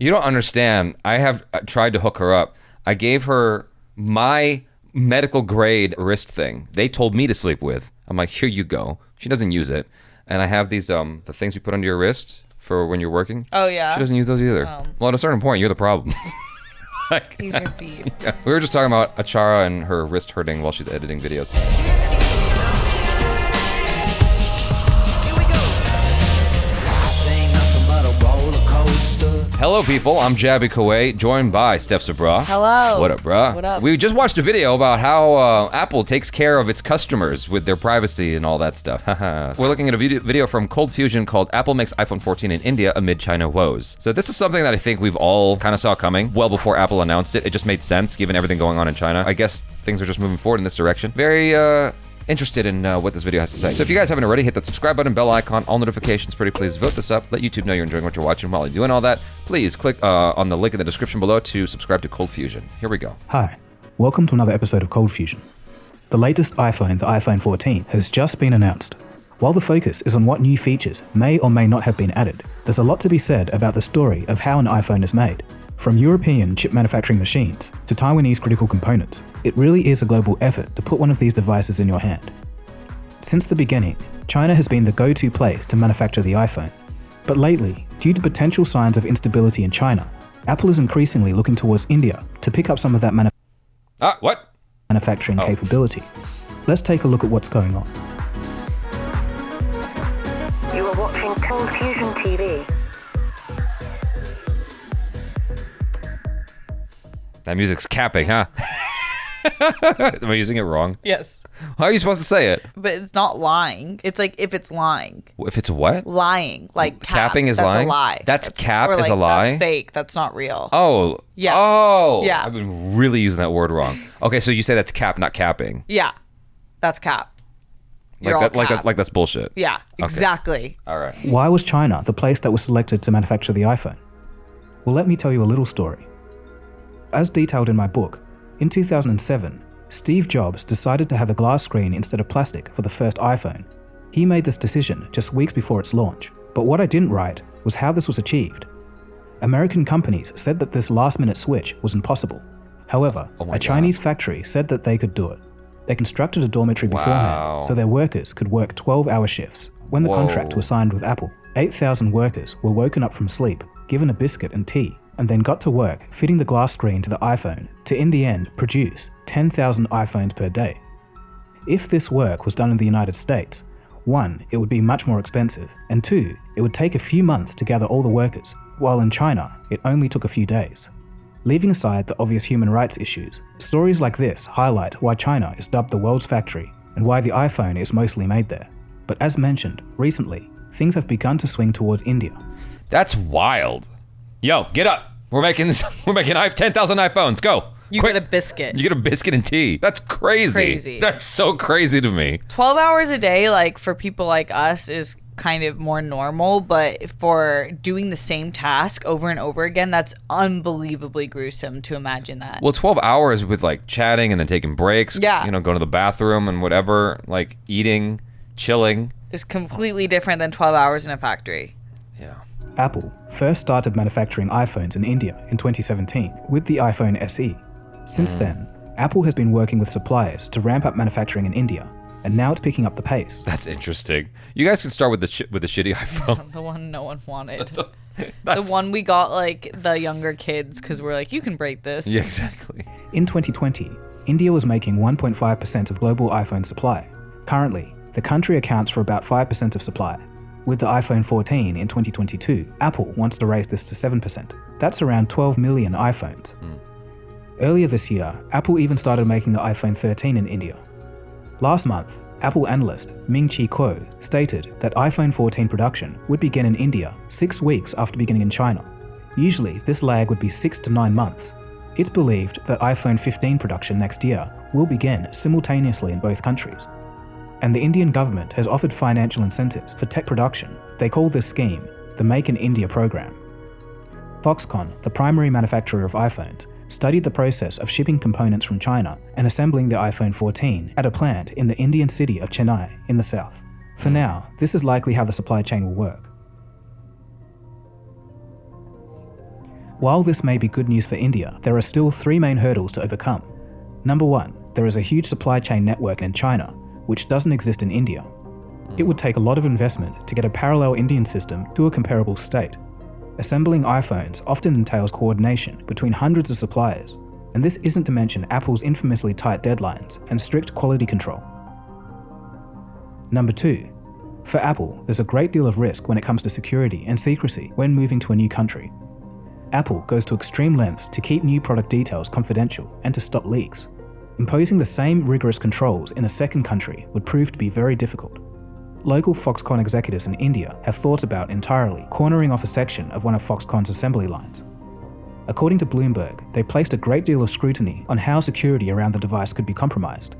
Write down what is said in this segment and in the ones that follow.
You don't understand. I have tried to hook her up. I gave her my medical grade wrist thing. They told me to sleep with. I'm like, here you go. She doesn't use it. And I have these, the things you put under your wrist for when you're working. Oh, yeah? She doesn't use those either. Well, at a certain point, you're the problem. Like, use your feet. Yeah. We were just talking about Achara and her wrist hurting while she's editing videos. Hello, people. I'm Jaby KOAY, joined by STEPH. Hello. What up, bruh? What up? We just watched a video about how Apple takes care of its customers with their privacy and all that stuff. We're looking at a video from ColdFusion called Apple Makes iPhone 14 in India Amid China Woes. So this is something that I think we've all kind of saw coming well before Apple announced it. It just made sense given everything going on in China. I guess things are just moving forward in this direction. Very, interested in what this video has to say. So if you guys haven't already, hit that subscribe button, bell icon, all notifications, pretty please vote this up. Let YouTube know you're enjoying what you're watching. While you're doing all that, please click on the link in the description below to subscribe to ColdFusion. Here we go. Hi, welcome to another episode of ColdFusion. The latest iPhone, the iPhone 14, has just been announced. While the focus is on what new features may or may not have been added, there's a lot to be said about the story of how an iPhone is made. From European chip manufacturing machines to Taiwanese critical components, it really is a global effort to put one of these devices in your hand. Since the beginning, China has been the go-to place to manufacture the iPhone. But lately, due to potential signs of instability in China, Apple is increasingly looking towards India to pick up some of that manufacturing capability. Let's take a look at what's going on. You are watching ColdFusion TV. That music's capping, huh? Am I using it wrong? Yes. How are you supposed to say it? But it's not lying. It's like if it's lying. If it's what? Lying. Like capping is that's lying? a lie. That's cap is like, a lie? That's fake. That's not real. Oh. Yeah. Oh. Yeah. I've been really using that word wrong. Okay, so you say that's cap, not capping. Yeah. That's cap. Like that's bullshit. Yeah, exactly. Okay. All right. Why was China the place that was selected to manufacture the iPhone? Well, let me tell you a little story. As detailed in my book, in 2007, Steve Jobs decided to have a glass screen instead of plastic for the first iPhone. He made this decision just weeks before its launch, but what I didn't write was how this was achieved. American companies said that this last-minute switch was impossible. However, a Chinese factory said that they could do it. They constructed a dormitory beforehand so their workers could work 12-hour shifts. When the contract was signed with Apple, 8,000 workers were woken up from sleep, given a biscuit and tea, and then got to work fitting the glass screen to the iPhone to, in the end, produce 10,000 iPhones per day. If this work was done in the United States, 1, it would be much more expensive, and 2, it would take a few months to gather all the workers, while in China, it only took a few days. Leaving aside the obvious human rights issues, stories like this highlight why China is dubbed the world's factory and why the iPhone is mostly made there. But as mentioned, recently, things have begun to swing towards India. That's wild. Yo, get up. We're making 10,000 iPhones. Go. You Quick. get a biscuit. You get a biscuit and tea. That's crazy. Crazy. That's so crazy to me. 12 hours a day, like for people like us, is kind of more normal, but for doing the same task over and over again, that's unbelievably gruesome to imagine that. Well, 12 hours with like chatting and then taking breaks. Yeah. You know, going to the bathroom and whatever, like eating, chilling. Is completely different than 12 hours in a factory. Yeah. Apple first started manufacturing iPhones in India in 2017 with the iPhone SE. Since then, Apple has been working with suppliers to ramp up manufacturing in India, and now it's picking up the pace. That's interesting. You guys can start with the shitty iPhone. The one no one wanted. The one we got like the younger kids because we're like, you can break this. Yeah, exactly. In 2020, India was making 1.5% of global iPhone supply. Currently, the country accounts for about 5% of supply. With the iPhone 14 in 2022, Apple wants to raise this to 7%. That's around 12 million iPhones. Earlier this year, Apple even started making the iPhone 13 in India. Last month, Apple analyst Ming-Chi Kuo stated that iPhone 14 production would begin in India 6 weeks after beginning in China. Usually, this lag would be 6 to 9 months. It's believed that iPhone 15 production next year will begin simultaneously in both countries. And the Indian government has offered financial incentives for tech production. They call this scheme the Make in India program. Foxconn, the primary manufacturer of iPhones, studied the process of shipping components from China and assembling the iPhone 14 at a plant in the Indian city of Chennai in the south. For now, this is likely how the supply chain will work. While this may be good news for India, there are still 3 main hurdles to overcome. Number 1, there is a huge supply chain network in China, which doesn't exist in India. It would take a lot of investment to get a parallel Indian system to a comparable state. Assembling iPhones often entails coordination between hundreds of suppliers, and this isn't to mention Apple's infamously tight deadlines and strict quality control. Number 2, for Apple, there's a great deal of risk when it comes to security and secrecy when moving to a new country. Apple goes to extreme lengths to keep new product details confidential and to stop leaks. Imposing the same rigorous controls in a second country would prove to be very difficult. Local Foxconn executives in India have thought about entirely cornering off a section of one of Foxconn's assembly lines. According to Bloomberg, they placed a great deal of scrutiny on how security around the device could be compromised.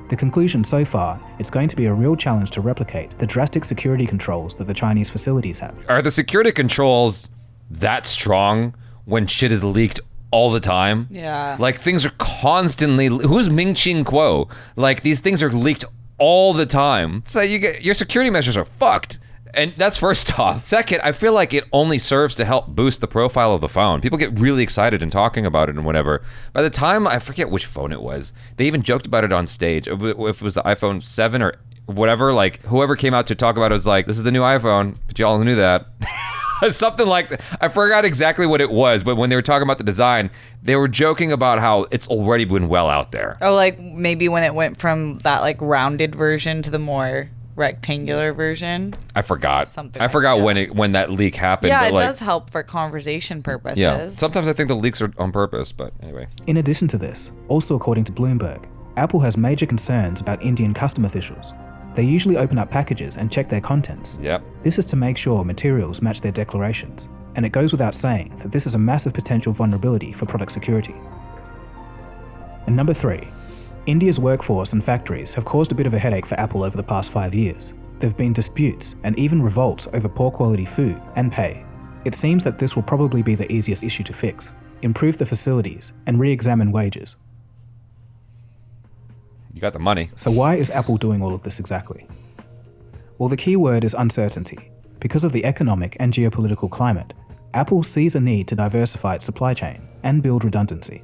The conclusion so far, it's going to be a real challenge to replicate the drastic security controls that the Chinese facilities have. Are the security controls that strong when shit is leaked all the time? Yeah. Like things are constantly, who's Ming-Chi Kuo? Like these things are leaked all the time. So you get, your security measures are fucked. And that's first off. Second, I feel like it only serves to help boost the profile of the phone. People get really excited and talking about it and whatever. By the time, I forget which phone it was, they even joked about it on stage. If it was the iPhone 7 or whatever, like whoever came out to talk about it was like, this is the new iPhone, but y'all knew that. Something like that. I forgot exactly what it was, but when they were talking about the design, they were joking about how it's already been well out there. Oh, like maybe when it went from that like rounded version to the more rectangular version. I forgot. Something I like forgot that. when that leak happened. Yeah, but it like, does help for conversation purposes. Yeah. Sometimes I think the leaks are on purpose, but anyway. In addition to this, also according to Bloomberg, Apple has major concerns about Indian custom officials. They usually open up packages and check their contents. Yep. This is to make sure materials match their declarations, and it goes without saying that this is a massive potential vulnerability for product security. And number 3, India's workforce and factories have caused a bit of a headache for Apple over the past 5 years. There have been disputes and even revolts over poor quality food and pay. It seems that this will probably be the easiest issue to fix, improve the facilities, and re-examine wages. You got the money. So why is Apple doing all of this exactly? Well, the key word is uncertainty. Because of the economic and geopolitical climate, Apple sees a need to diversify its supply chain and build redundancy.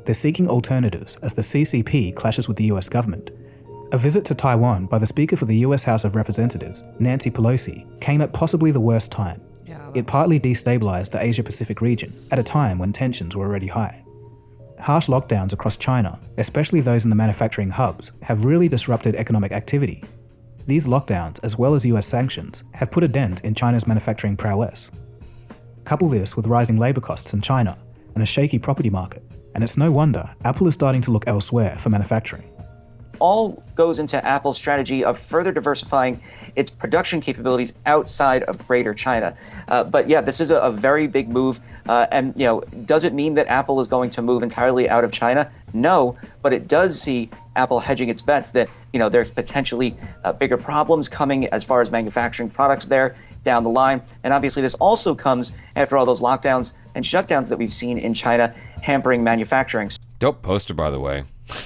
They're seeking alternatives as the CCP clashes with the US government. A visit to Taiwan by the Speaker for the US House of Representatives, Nancy Pelosi, came at possibly the worst time. It partly destabilized the Asia-Pacific region at a time when tensions were already high. Harsh lockdowns across China, especially those in the manufacturing hubs, have really disrupted economic activity. These lockdowns, as well as US sanctions, have put a dent in China's manufacturing prowess. Couple this with rising labor costs in China and a shaky property market, and it's no wonder Apple is starting to look elsewhere for manufacturing. All goes into Apple's strategy of further diversifying its production capabilities outside of Greater China. But yeah, this is a very big move. And does it mean that Apple is going to move entirely out of China? No, but it does see Apple hedging its bets that there's potentially bigger problems coming as far as manufacturing products there down the line. And obviously this also comes after all those lockdowns and shutdowns that we've seen in China hampering manufacturing. Dope poster, by the way.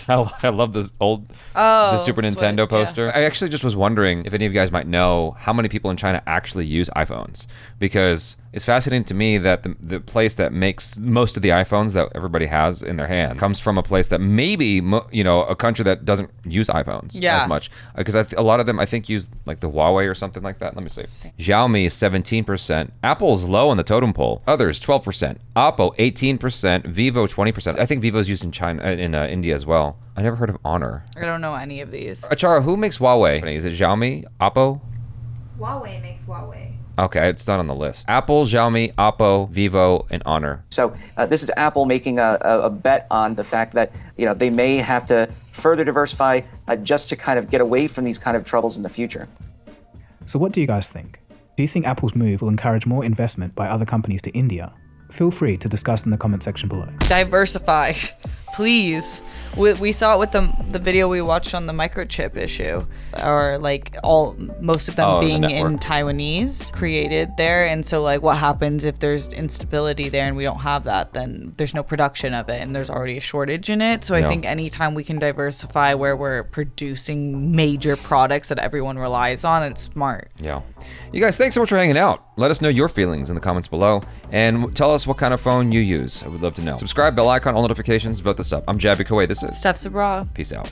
I love this old the Super sweet, Nintendo poster. yeah. I actually just was wondering if any of you guys might know how many people in China actually use iPhones, because it's fascinating to me that the place that makes most of the iPhones that everybody has in their hand comes from a place that maybe a country that doesn't use iPhones as much, because a lot of them I think use like the Huawei or something like that. Let me see. Xiaomi 17%, Apple's low on the totem pole, others 12%, Oppo 18%, Vivo 20%. I think Vivo's used in China in India as well. I never heard of Honor. I don't know any of these. Achara, who makes Huawei? Is it Xiaomi, Oppo? Huawei makes Huawei. Okay, it's not on the list. Apple, Xiaomi, Oppo, Vivo, and Honor. So this is Apple making a bet on the fact that they may have to further diversify just to kind of get away from these kind of troubles in the future. So what do you guys think? Do you think Apple's move will encourage more investment by other companies to India? Feel free to discuss in the comment section below. Diversify. please. We saw it with the video we watched on the microchip issue, or like most of them being in Taiwanese created there. And so like what happens if there's instability there and we don't have that, then there's no production of it and there's already a shortage in it. So I think anytime we can diversify where we're producing major products that everyone relies on, it's smart. Yeah. You guys, thanks so much for hanging out. Let us know your feelings in the comments below and tell us what kind of phone you use. I would love to know. Subscribe, bell icon, all notifications, vote this up. I'm Jaby KOAY. This is STEPH SABRAW. Peace out.